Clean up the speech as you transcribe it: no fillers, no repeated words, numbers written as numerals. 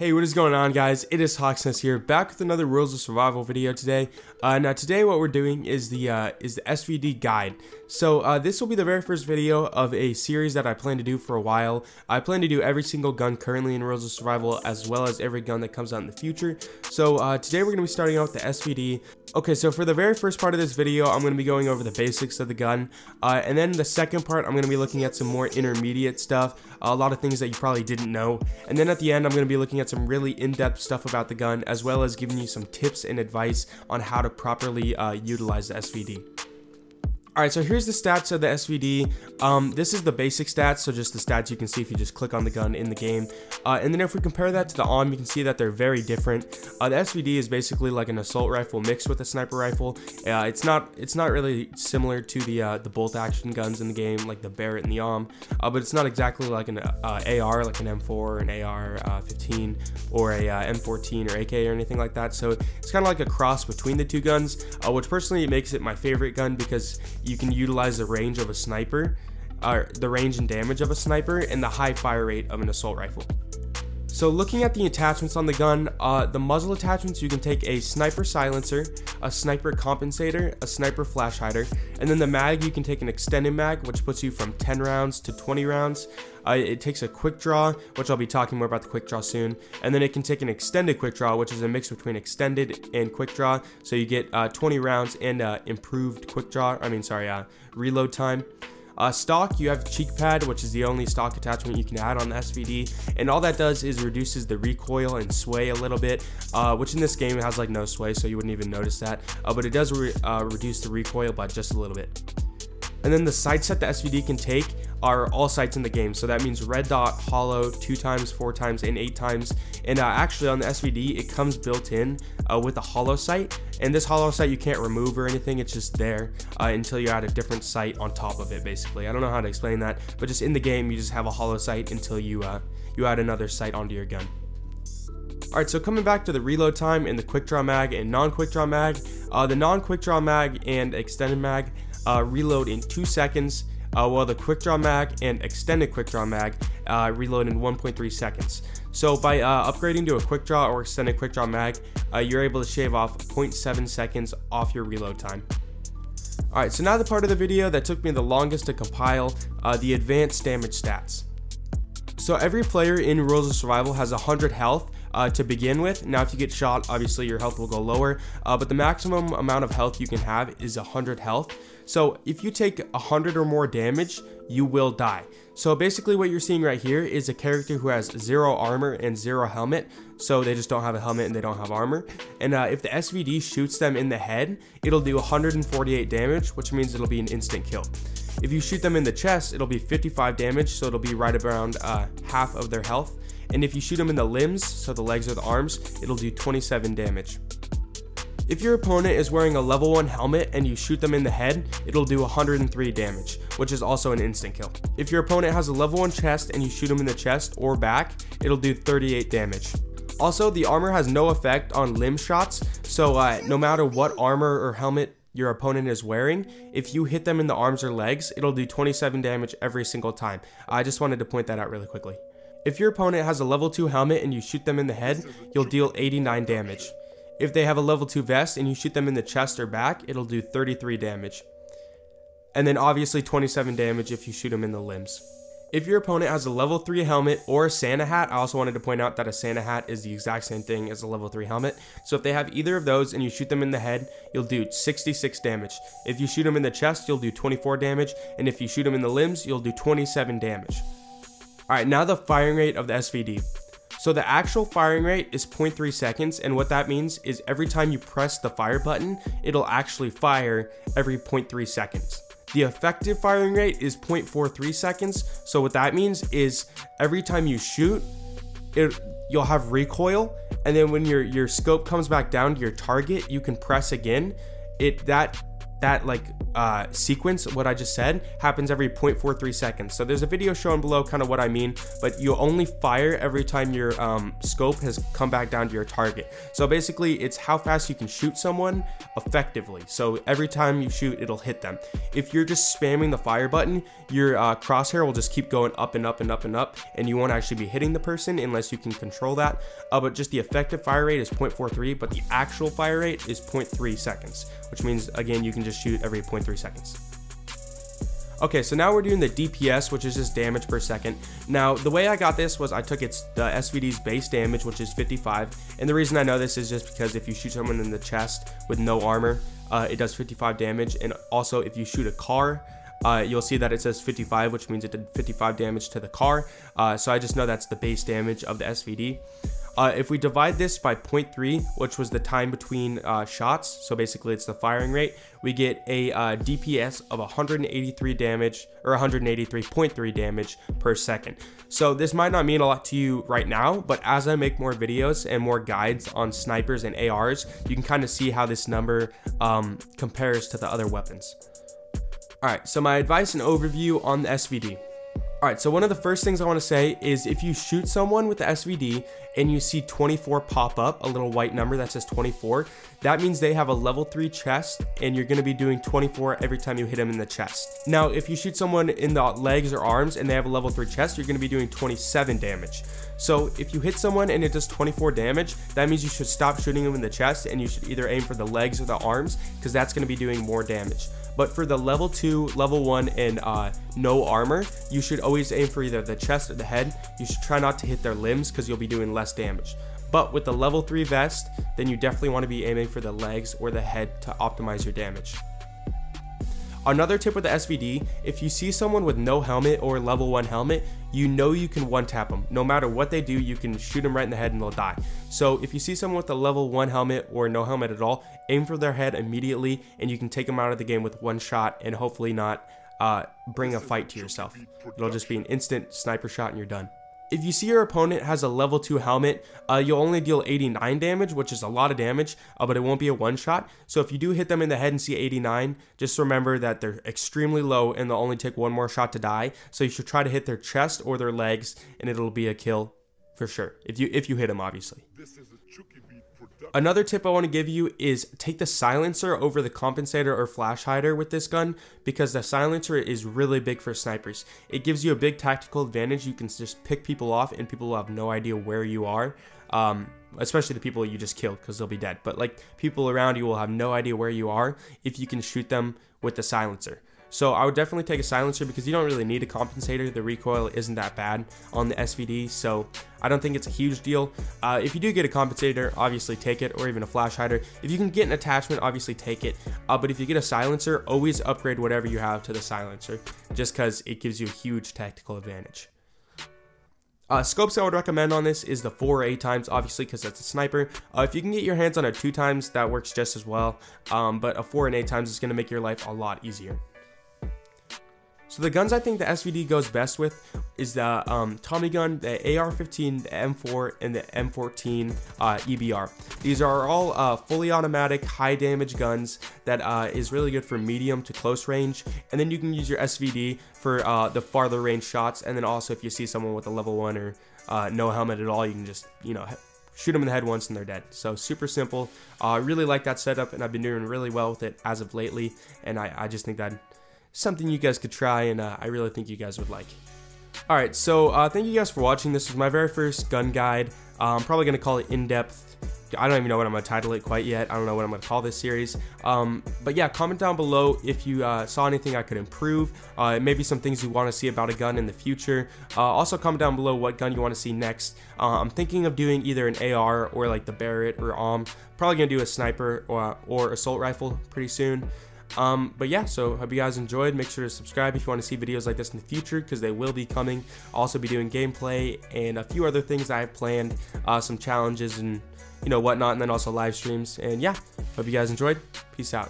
Hey, what is going on, guys? It is Hawksness here, back with another Rules of Survival video today. Now today what we're doing is the SVD guide. So this will be the very first video of a series that I plan to do for a while. I plan to do every single gun currently in Rules of Survival, as well as every gun that comes out in the future. So today we're going to be starting out with the SVD. Okay, so for the very first part of this video, I'm going to be going over the basics of the gun. And then the second part, I'm going to be looking at some more intermediate stuff, a lot of things that you probably didn't know. And then at the end, I'm going to be looking at some really in-depth stuff about the gun, as well as giving you some tips and advice on how to properly utilize the SVD. Alright, so here's the stats of the SVD. This is the basic stats, so just the stats you can see if you just click on the gun in the game. And then if we compare that to the AUM, you can see that they're very different. The SVD is basically like an assault rifle mixed with a sniper rifle. It's not really similar to the bolt action guns in the game, like the Barrett and the AUM, but it's not exactly like an AR, like an M4, an AR-15, or a M14 or AK or anything like that. So it's kind of like a cross between the two guns, which personally makes it my favorite gun because you can utilize the range of a sniper, the range and damage of a sniper, and the high fire rate of an assault rifle. So looking at the attachments on the gun, the muzzle attachments, you can take a sniper silencer, a sniper compensator, a sniper flash hider, and then the mag, you can take an extended mag, which puts you from 10 rounds to 20 rounds. It takes a quick draw, which I'll be talking more about the quick draw soon, and then it can take an extended quick draw, which is a mix between extended and quick draw, so you get 20 rounds and improved reload time. Stock, you have cheek pad, which is the only stock attachment you can add on the SVD, and all that does is reduces the recoil and sway a little bit, which in this game it has like no sway, so you wouldn't even notice that, but it does reduce the recoil by just a little bit. And then the sights that the SVD can take are all sights in the game, so that means red dot, hollow, 2 times, 4 times, and 8 times. And actually on the SVD, it comes built in with a hollow sight, and this hollow sight you can't remove or anything, it's just there until you add a different sight on top of it, basically. I don't know how to explain that, but just in the game you just have a hollow sight until you add another sight onto your gun. Alright, so coming back to the reload time and the quick draw mag and non-quick draw mag, the non-quick draw mag and extended mag reload in 2 seconds, while the quick draw mag and extended quick draw mag reload in 1.3 seconds. So by upgrading to a quick draw or extended quick draw mag, you're able to shave off 0.7 seconds off your reload time. Alright, so now the part of the video that took me the longest to compile, the advanced damage stats. So every player in Rules of Survival has 100 health to begin with. Now if you get shot, obviously your health will go lower, but the maximum amount of health you can have is 100 health. So if you take 100 or more damage, you will die. So basically what you're seeing right here is a character who has 0 armor and 0 helmet, so they just don't have a helmet and they don't have armor. And if the SVD shoots them in the head, it'll do 148 damage, which means it'll be an instant kill. If you shoot them in the chest, it'll be 55 damage, so it'll be right around half of their health. And if you shoot them in the limbs, so the legs or the arms, it'll do 27 damage. If your opponent is wearing a level 1 helmet and you shoot them in the head, it'll do 103 damage, which is also an instant kill. If your opponent has a level 1 chest and you shoot them in the chest or back, it'll do 38 damage. Also, the armor has no effect on limb shots, so no matter what armor or helmet your opponent is wearing, if you hit them in the arms or legs, it'll do 27 damage every single time. I just wanted to point that out really quickly. If your opponent has a level 2 helmet and you shoot them in the head, you'll deal 89 damage. If they have a level 2 vest and you shoot them in the chest or back, it'll do 33 damage. And then obviously 27 damage if you shoot them in the limbs. If your opponent has a level 3 helmet or a Santa hat, I also wanted to point out that a Santa hat is the exact same thing as a level 3 helmet. So if they have either of those and you shoot them in the head, you'll do 66 damage. If you shoot them in the chest, you'll do 24 damage. And if you shoot them in the limbs, you'll do 27 damage. Alright, now the firing rate of the SVD. So the actual firing rate is 0.3 seconds, and what that means is every time you press the fire button, it'll actually fire every 0.3 seconds. The effective firing rate is 0.43 seconds, so what that means is every time you shoot, you'll have recoil, and then when your scope comes back down to your target, you can press again. That like sequence, what I just said, happens every 0.43 seconds. So there's a video shown below kind of what I mean, but you only fire every time your scope has come back down to your target. So basically it's how fast you can shoot someone effectively. So every time you shoot, it'll hit them. If you're just spamming the fire button, your crosshair will just keep going up and up and up and up, and you won't actually be hitting the person unless you can control that. But just the effective fire rate is 0.43, but the actual fire rate is 0.3 seconds, which means again you can just shoot every 0.3 seconds. Okay, so now we're doing the DPS, which is just damage per second. Now, the way I got this was I took the SVD's base damage, which is 55, and the reason I know this is just because if you shoot someone in the chest with no armor, it does 55 damage, and also if you shoot a car, you'll see that it says 55, which means it did 55 damage to the car. So I just know that's the base damage of the SVD. If we divide this by 0.3, which was the time between shots, so basically it's the firing rate, we get a DPS of 183 damage, or 183.3 damage per second. So this might not mean a lot to you right now, but as I make more videos and more guides on snipers and ARs, you can kind of see how this number compares to the other weapons. Alright, so my advice and overview on the SVD. Alright, so one of the first things I want to say is if you shoot someone with the SVD and you see 24 pop up, a little white number that says 24, that means they have a level 3 chest and you're going to be doing 24 every time you hit them in the chest. Now, if you shoot someone in the legs or arms and they have a level 3 chest, you're going to be doing 27 damage. So if you hit someone and it does 24 damage, that means you should stop shooting them in the chest and you should either aim for the legs or the arms, because that's going to be doing more damage. But for the level 2, level 1, and no armor, you should always aim for either the chest or the head. You should try not to hit their limbs because you'll be doing less damage. But with the level 3 vest, then you definitely want to be aiming for the legs or the head to optimize your damage. Another tip with the SVD, if you see someone with no helmet or level 1 helmet, you know you can one-tap them. No matter what they do, you can shoot them right in the head and they'll die. So if you see someone with a level 1 helmet or no helmet at all, aim for their head immediately and you can take them out of the game with one shot and hopefully not bring a fight to yourself. It'll just be an instant sniper shot and you're done. If you see your opponent has a level 2 helmet, you'll only deal 89 damage, which is a lot of damage, but it won't be a one-shot. So if you do hit them in the head and see 89, just remember that they're extremely low and they'll only take one more shot to die. So you should try to hit their chest or their legs, and it'll be a kill for sure, if you hit them, obviously. Another tip I want to give you is take the silencer over the compensator or flash hider with this gun, because the silencer is really big for snipers. It gives you a big tactical advantage. You can just pick people off and people will have no idea where you are, especially the people you just killed because they'll be dead. But like people around you will have no idea where you are if you can shoot them with the silencer. So I would definitely take a silencer because you don't really need a compensator. The recoil isn't that bad on the SVD, so I don't think it's a huge deal. If you do get a compensator, obviously take it, or even a flash hider. If you can get an attachment, obviously take it. But if you get a silencer, always upgrade whatever you have to the silencer, just because it gives you a huge tactical advantage. Scopes I would recommend on this is the 4 or 8 times, obviously, because that's a sniper. If you can get your hands on a 2 times, that works just as well. But a 4 and 8 times is going to make your life a lot easier. So the guns I think the SVD goes best with is the Tommy gun, the AR-15, the M4, and the M14 EBR. These are all fully automatic, high damage guns that is really good for medium to close range. And then you can use your SVD for the farther range shots. And then also if you see someone with a level 1 or no helmet at all, you can just, shoot them in the head once and they're dead. So super simple. I really like that setup, and I've been doing really well with it as of lately. And I just think that something you guys could try, and I really think you guys would like. Alright, so thank you guys for watching. This was my very first gun guide. I'm probably going to call it in-depth. I don't even know what I'm going to title it quite yet. I don't know what I'm going to call this series. But yeah, comment down below if you saw anything I could improve. Maybe some things you want to see about a gun in the future. Also comment down below what gun you want to see next. I'm thinking of doing either an AR or like the Barrett or probably going to do a sniper or assault rifle pretty soon. But yeah, so hope you guys enjoyed. Make sure to subscribe if you want to see videos like this in the future, because they will be coming. I'll also be doing gameplay and a few other things I have planned, some challenges and whatnot, and then also live streams. And yeah, hope you guys enjoyed. Peace out.